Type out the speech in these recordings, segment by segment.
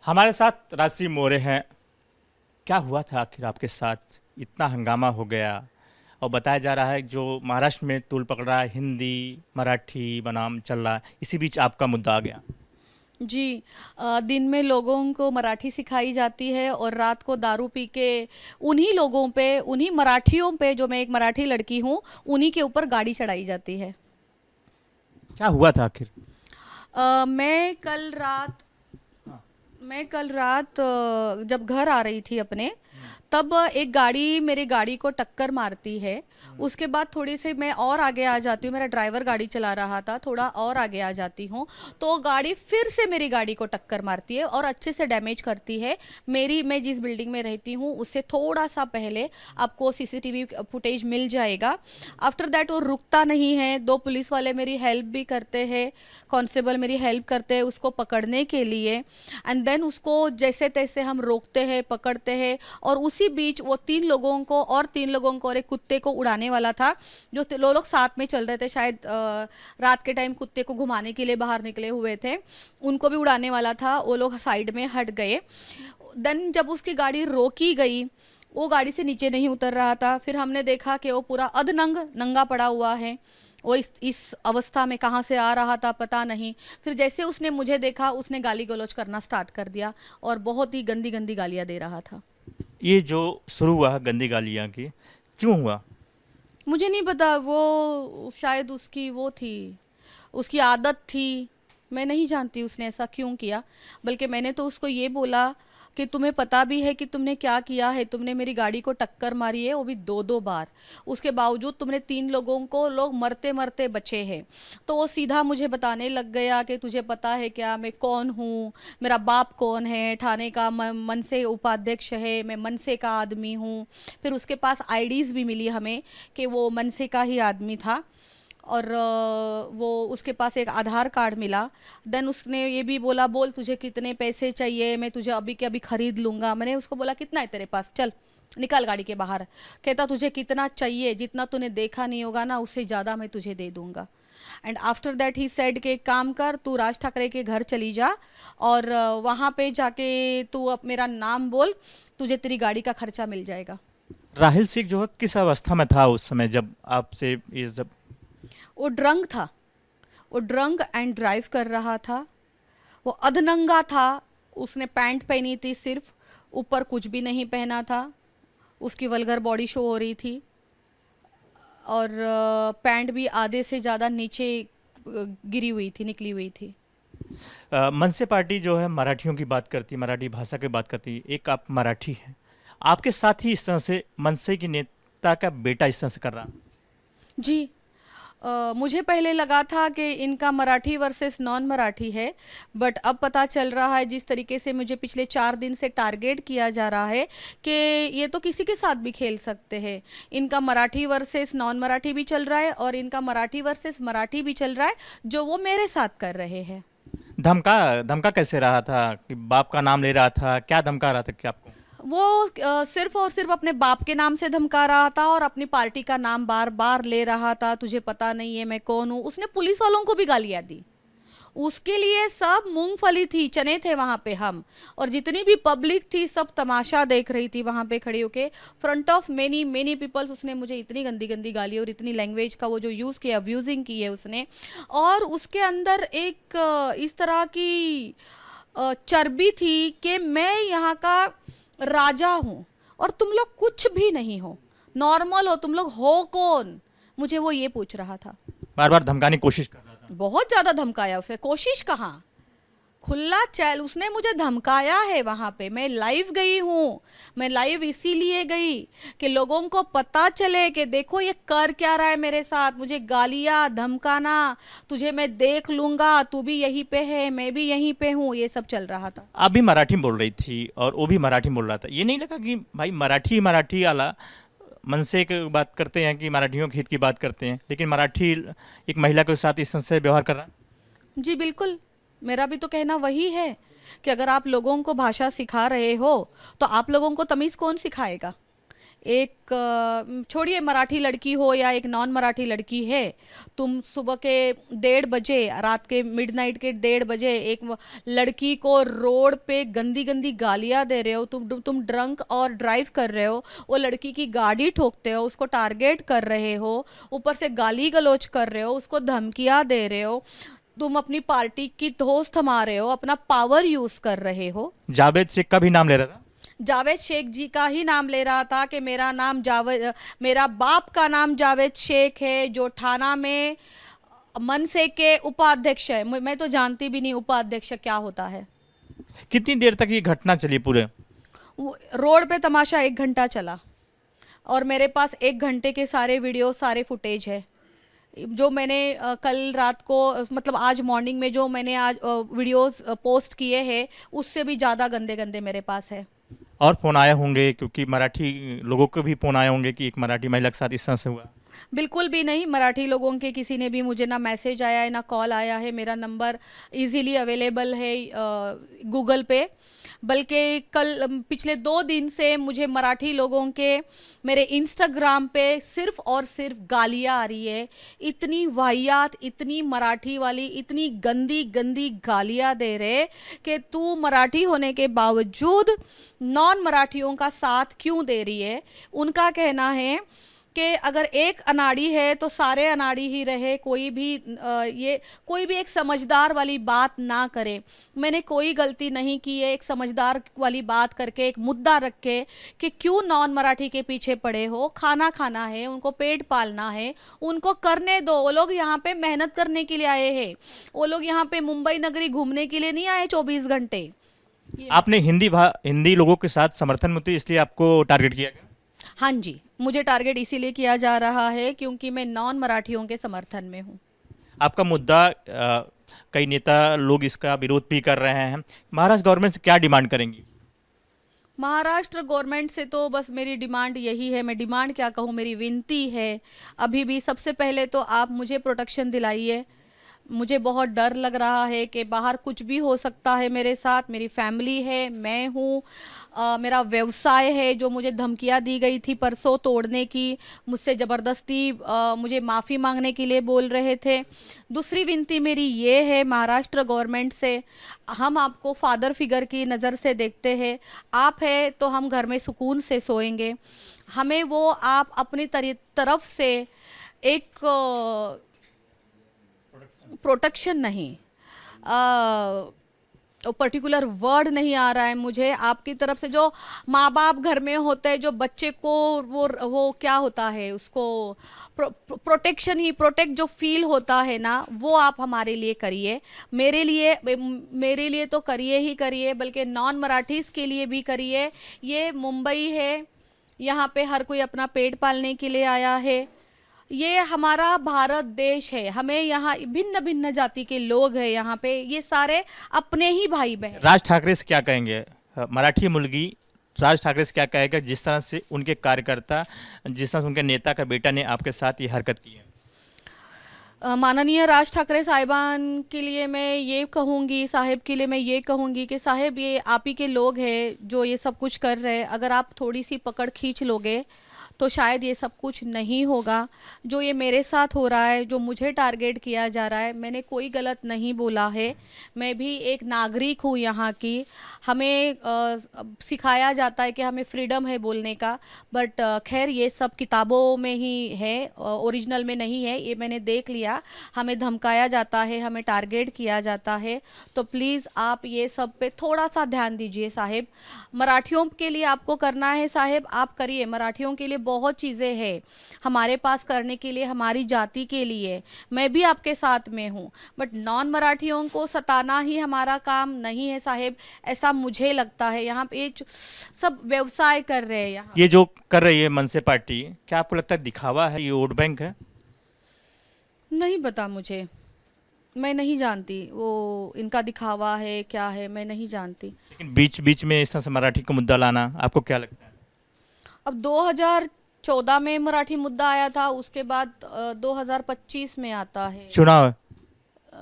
हमारे साथ राजश्री मोरे हैं। क्या हुआ था आखिर आपके साथ? इतना हंगामा हो गया और बताया जा रहा है जो महाराष्ट्र में तूल पकड़ रहा है, हिंदी मराठी बनाम चल रहा है, इसी बीच आपका मुद्दा आ गया। जी। दिन में लोगों को मराठी सिखाई जाती है और रात को दारू पी के उन्हीं लोगों पे, उन्हीं मराठियों पे, जो मैं एक मराठी लड़की हूँ, उन्हीं के ऊपर गाड़ी चढ़ाई जाती है। क्या हुआ था आखिर? अ, मैं कल रात मैं कल रात जब घर आ रही थी अपने, तब एक गाड़ी मेरी गाड़ी को टक्कर मारती है। उसके बाद थोड़ी सी मैं और आगे आ जाती हूँ, मेरा ड्राइवर गाड़ी चला रहा था, थोड़ा और आगे आ जाती हूँ तो वो गाड़ी फिर से मेरी गाड़ी को टक्कर मारती है और अच्छे से डैमेज करती है। मैं जिस बिल्डिंग में रहती हूँ उससे थोड़ा सा पहले आपको सीसीटीवी फुटेज मिल जाएगा। आफ्टर दैट वो रुकता नहीं है, दो पुलिस वाले मेरी हेल्प भी करते हैं, कांस्टेबल मेरी हेल्प करते हैं उसको पकड़ने के लिए। एंड देन उसको जैसे तैसे हम रोकते हैं, पकड़ते हैं। और उसी बीच वो तीन लोगों को और एक कुत्ते को उड़ाने वाला था। जो लोग साथ में चल रहे थे, शायद रात के टाइम कुत्ते को घुमाने के लिए बाहर निकले हुए थे, उनको भी उड़ाने वाला था। वो लोग साइड में हट गए। देन जब उसकी गाड़ी रोकी गई, वो गाड़ी से नीचे नहीं उतर रहा था। फिर हमने देखा कि वो पूरा अधनंग नंगा पड़ा हुआ है। वो इस अवस्था में कहाँ से आ रहा था पता नहीं। फिर जैसे उसने मुझे देखा, उसने गाली गलौज करना स्टार्ट कर दिया और बहुत ही गंदी गंदी गालियाँ दे रहा था। ये जो शुरू हुआ गंदी गालियाँ की, क्यों हुआ? मुझे नहीं पता, वो शायद उसकी वो थी, उसकी आदत थी। मैं नहीं जानती उसने ऐसा क्यों किया। बल्कि मैंने तो उसको ये बोला कि तुम्हें पता भी है कि तुमने क्या किया है, तुमने मेरी गाड़ी को टक्कर मारी है, वो भी दो दो बार। उसके बावजूद तुमने तीन लोगों को, लोग मरते मरते बचे हैं। तो वो सीधा मुझे बताने लग गया कि तुझे पता है क्या मैं कौन हूँ, मेरा बाप कौन है, ठाणे का मनसे उपाध्यक्ष है, मैं मनसे का आदमी हूँ। फिर उसके पास आईडीज़ भी मिली हमें कि वो मनसे का ही आदमी था। और वो उसके पास एक आधार कार्ड मिला। देन उसने ये भी बोला, बोल तुझे कितने पैसे चाहिए, मैं तुझे अभी के अभी ख़रीद लूँगा। मैंने उसको बोला कितना है तेरे पास, चल निकाल गाड़ी के बाहर। कहता तुझे कितना चाहिए, जितना तूने देखा नहीं होगा ना उससे ज़्यादा मैं तुझे दे दूँगा। And after that he said कि एक काम कर, तू राज ठाकरे के घर चली जा और वहाँ पे जाके तू अब मेरा नाम बोल, तुझे तेरी गाड़ी का खर्चा मिल जाएगा। राहिल सिंह जो है किस अवस्था में था उस समय जब आपसे ये जब? वो ड्रंक था, वो ड्रंक एंड ड्राइव कर रहा था। वो अधनंगा था। उसने पैंट पहनी थी सिर्फ, ऊपर कुछ भी नहीं पहना था। उसकी वल्गर बॉडी शो हो रही थी और पैंट भी आधे से ज़्यादा नीचे गिरी हुई थी, निकली हुई थी। मनसे पार्टी जो है मराठियों की बात करती, मराठी भाषा की बात करती, एक आप मराठी हैं, आपके साथ ही इस तरह से मनसे की नेता का बेटा इस तरह से कर रहा। जी। मुझे पहले लगा था कि इनका मराठी वर्सेस नॉन मराठी है, बट अब पता चल रहा है, जिस तरीके से मुझे पिछले 4 दिन से टारगेट किया जा रहा है, कि ये तो किसी के साथ भी खेल सकते हैं। इनका मराठी वर्सेस नॉन मराठी भी चल रहा है और इनका मराठी वर्सेस मराठी भी चल रहा है, जो वो मेरे साथ कर रहे हैं। धमका धमका कैसे रहा था कि बाप का नाम ले रहा था? क्या धमका रहा था कि आपको? वो सिर्फ और सिर्फ अपने बाप के नाम से धमका रहा था और अपनी पार्टी का नाम बार बार ले रहा था। तुझे पता नहीं है मैं कौन हूँ। उसने पुलिस वालों को भी गालियाँ दी। उसके लिए सब मूंगफली थी, चने थे वहाँ पे हम। और जितनी भी पब्लिक थी सब तमाशा देख रही थी वहाँ पे खड़ी होके, front of many many peoples. उसने मुझे इतनी गंदी गंदी गाली और इतनी लैंग्वेज का वो जो यूज़ किया, अब्यूजिंग की है उसने। और उसके अंदर एक इस तरह की चर्बी थी कि मैं यहाँ का राजा हूँ और तुम लोग कुछ भी नहीं हो, नॉर्मल हो, तुम लोग हो कौन, मुझे वो ये पूछ रहा था। बार बार धमकाने की कोशिश कर रहा था। बहुत ज़्यादा धमकाया उसने। कोशिश कहाँ, खुला चैल उसने मुझे धमकाया है वहाँ पे। मैं लाइव गई हूँ। मैं लाइव इसीलिए गई कि लोगों को पता चले कि देखो ये कर क्या रहा है मेरे साथ। मुझे गालियाँ, धमकाना, तुझे मैं देख लूँगा, तू भी यहीं पे है, मैं भी यहीं पे हूँ, ये सब चल रहा था। आप भी मराठी बोल रही थी और वो भी मराठी बोल रहा था, ये नहीं लगा कि भाई मराठी मराठी आला मनसे की बात करते हैं कि मराठियों के हित की बात करते हैं, लेकिन मराठी एक महिला के साथ इस तरह से व्यवहार कर रहा है? जी बिल्कुल। मेरा भी तो कहना वही है कि अगर आप लोगों को भाषा सिखा रहे हो तो आप लोगों को तमीज़ कौन सिखाएगा। एक छोड़िए मराठी लड़की हो या एक नॉन मराठी लड़की है, तुम सुबह के 1:30 बजे, रात के मिडनाइट के 1:30 बजे एक लड़की को रोड पे गंदी गंदी गालियां दे रहे हो, तुम ड्रंक और ड्राइव कर रहे हो, वो लड़की की गाड़ी ठोकते हो, उसको टारगेट कर रहे हो, ऊपर से गाली गलौज कर रहे हो, उसको धमकियां दे रहे हो, तुम अपनी पार्टी की दोस्त थमा रहे हो, अपना पावर यूज कर रहे हो। जावेद शेख का भी नाम ले रहा था। जावेद शेख जी का ही नाम ले रहा था कि मेरा नाम जावेद, मेरा बाप का नाम जावेद शेख है, जो थाना में मनसे के उपाध्यक्ष है। मैं तो जानती भी नहीं उपाध्यक्ष क्या होता है। कितनी देर तक ये घटना चली पूरे? रोड पे तमाशा 1 घंटा चला और मेरे पास 1 घंटे के सारे वीडियो, सारे फुटेज है जो मैंने कल रात को, मतलब आज मॉर्निंग में जो मैंने आज वीडियोस पोस्ट किए हैं, उससे भी ज़्यादा गंदे गंदे मेरे पास है। और फोन आए होंगे, क्योंकि मराठी लोगों को भी फोन आए होंगे कि एक मराठी महिला के साथ इस तरह से हुआ। बिल्कुल भी नहीं, मराठी लोगों के किसी ने भी मुझे ना मैसेज आया है ना कॉल आया है। मेरा नंबर इजीली अवेलेबल है गूगल पे। बल्कि कल पिछले 2 दिन से मुझे मराठी लोगों के मेरे इंस्टाग्राम पे सिर्फ और सिर्फ गालियाँ आ रही है। इतनी वाहियात, इतनी मराठी वाली, इतनी गंदी गंदी गालियाँ दे रहे कि तू मराठी होने के बावजूद नॉन मराठियों का साथ क्यों दे रही है। उनका कहना है कि अगर एक अनाड़ी है तो सारे अनाड़ी ही रहे, कोई भी एक समझदार वाली बात ना करे। मैंने कोई गलती नहीं की है एक समझदार वाली बात करके, एक मुद्दा रख के कि क्यों नॉन मराठी के पीछे पड़े हो। खाना खाना है, उनको पेट पालना है, उनको करने दो। वो लोग यहाँ पे मेहनत करने के लिए आए हैं, वो लोग यहाँ पे मुंबई नगरी घूमने के लिए नहीं आए 24 घंटे। आपने हिंदी लोगों के साथ समर्थन में उतरी, इसलिए आपको टारगेट किया गया? हाँ जी, मुझे टारगेट इसीलिए किया जा रहा है क्योंकि मैं नॉन मराठियों के समर्थन में हूँ। आपका मुद्दा कई नेता लोग इसका विरोध भी कर रहे हैं। महाराष्ट्र गवर्नमेंट से क्या डिमांड करेंगी? महाराष्ट्र गवर्नमेंट से तो बस मेरी डिमांड यही है, मैं डिमांड क्या कहूँ, मेरी विनती है अभी भी। सबसे पहले तो आप मुझे प्रोटेक्शन दिलाइए। मुझे बहुत डर लग रहा है कि बाहर कुछ भी हो सकता है मेरे साथ। मेरी फैमिली है, मैं हूँ, मेरा व्यवसाय है जो मुझे धमकियाँ दी गई थी परसों तोड़ने की, मुझसे ज़बरदस्ती मुझे माफ़ी मांगने के लिए बोल रहे थे। दूसरी विनती मेरी ये है महाराष्ट्र गवर्नमेंट से, हम आपको फादर फिगर की नज़र से देखते हैं। आप है तो हम घर में सुकून से सोएंगे। हमें वो आप अपनी तरफ से एक प्रोटेक्शन नहीं, पर्टिकुलर वर्ड नहीं आ रहा है मुझे, आपकी तरफ से जो माँ बाप घर में होते हैं, जो बच्चे को वो क्या होता है उसको प्रोटेक्ट जो फील होता है ना, वो आप हमारे लिए करिए। मेरे लिए तो करिए ही करिए, बल्कि नॉन मराठीज़ के लिए भी करिए। ये मुंबई है, यहाँ पे हर कोई अपना पेट पालने के लिए आया है। ये हमारा भारत देश है, हमें यहाँ भिन्न भिन्न जाति के लोग हैं, यहाँ पे ये सारे अपने ही भाई बहन। राज ठाकरे से क्या कहेंगे? मराठी मुलगी राज ठाकरे से क्या कहेगा, जिस तरह से उनके कार्यकर्ता, जिस तरह से उनके नेता का बेटा ने आपके साथ ये हरकत की है? माननीय राज ठाकरे साहिबान के लिए मैं ये कहूँगी, साहेब के लिए मैं ये कहूँगी कि साहेब ये आप ही के लोग हैं जो ये सब कुछ कर रहे हैं। अगर आप थोड़ी सी पकड़ खींच लोगे तो शायद ये सब कुछ नहीं होगा। जो ये मेरे साथ हो रहा है, जो मुझे टारगेट किया जा रहा है, मैंने कोई गलत नहीं बोला है। मैं भी एक नागरिक हूँ यहाँ की। हमें सिखाया जाता है कि हमें फ्रीडम है बोलने का, बट खैर ये सब किताबों में ही है, ओरिजिनल में नहीं है, ये मैंने देख लिया। हमें धमकाया जाता है, हमें टारगेट किया जाता है। तो प्लीज़ आप ये सब पे थोड़ा सा ध्यान दीजिए साहेब। मराठियों के लिए आपको करना है साहेब, आप करिए। मराठियों के लिए बहुत चीज़ें हैं हमारे पास करने के लिए, हमारी जाति के लिए। मैं भी आपके साथ में हूँ, बट नॉन मराठियों को सताना ही हमारा काम नहीं है साहेब, ऐसा मुझे लगता है। यहाँ पे सब व्यवसाय कर रहे हैं यहाँ। ये जो कर रही है मनसे पार्टी, क्या आपको लगता है दिखावा है, ये वोट बैंक है? नहीं पता मुझे, मैं नहीं जानती वो इनका दिखावा है क्या है, मैं नहीं जानती। लेकिन बीच बीच में इस तरह से मराठी का मुद्दा लाना, आपको क्या लगता है? अब 2014 में मराठी मुद्दा आया था, उसके बाद 2025 में आता है चुनाव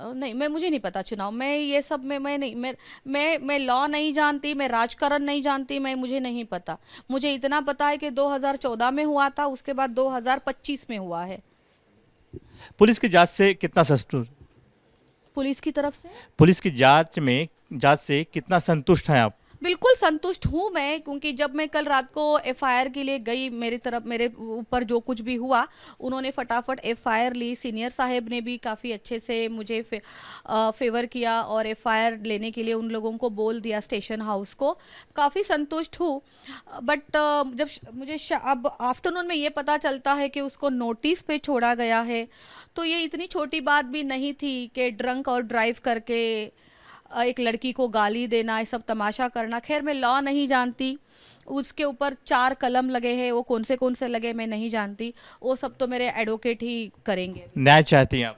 नहीं, मैं मुझे नहीं पता चुनाव, मैं ये सब में मैं नहीं, मैं लॉ नहीं जानती, मैं राजकारण नहीं जानती, मैं मुझे नहीं पता। मुझे इतना पता है कि 2014 में हुआ था, उसके बाद 2025 में हुआ है। पुलिस की जांच से कितना संतुष्ट, पुलिस की तरफ से पुलिस की जांच से कितना संतुष्ट हैं आप? बिल्कुल संतुष्ट हूँ मैं, क्योंकि जब मैं कल रात को एफआईआर के लिए गई, मेरे ऊपर जो कुछ भी हुआ, उन्होंने फटाफट एफआईआर ली। सीनियर साहब ने भी काफ़ी अच्छे से मुझे फेवर किया और एफआईआर लेने के लिए उन लोगों को बोल दिया, स्टेशन हाउस को। काफ़ी संतुष्ट हूँ। बट जब मुझे अब आफ्टरनून में ये पता चलता है कि उसको नोटिस पे छोड़ा गया है, तो ये इतनी छोटी बात भी नहीं थी कि ड्रंक और ड्राइव करके एक लड़की को गाली देना, ये सब तमाशा करना। खैर, मैं लॉ नहीं जानती, उसके ऊपर 4 कलम लगे हैं, वो कौन से लगे मैं नहीं जानती, वो सब तो मेरे एडवोकेट ही करेंगे। न्याय चाहती हैं आप?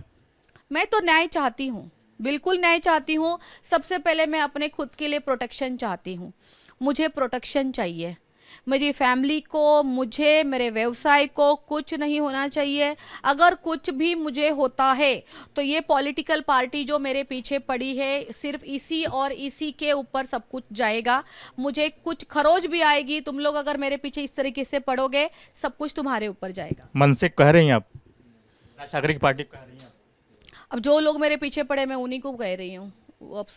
मैं तो न्याय चाहती हूँ, बिल्कुल न्याय चाहती हूँ। सबसे पहले मैं अपने खुद के लिए प्रोटेक्शन चाहती हूँ। मुझे प्रोटेक्शन चाहिए, मेरी फैमिली को, मुझे, मेरे व्यवसाय को कुछ नहीं होना चाहिए। अगर कुछ भी मुझे होता है तो ये पॉलिटिकल पार्टी जो मेरे पीछे पड़ी है, सिर्फ इसी और इसी के ऊपर सब कुछ जाएगा। मुझे कुछ खरोच भी आएगी, तुम लोग अगर मेरे पीछे इस तरीके से पड़ोगे, सब कुछ तुम्हारे ऊपर जाएगा। मन से कह रही हैं आप, राज ठाकरे की पार्टी को कह रही हैं आप? अब जो लोग मेरे पीछे पड़े, मैं उन्हीं को कह रही हूँ। वो अब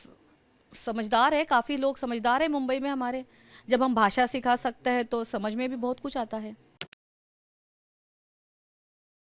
समझदार है, काफ़ी लोग समझदार है मुंबई में हमारे। जब हम भाषा सिखा सकते हैं तो समझ में भी बहुत कुछ आता है।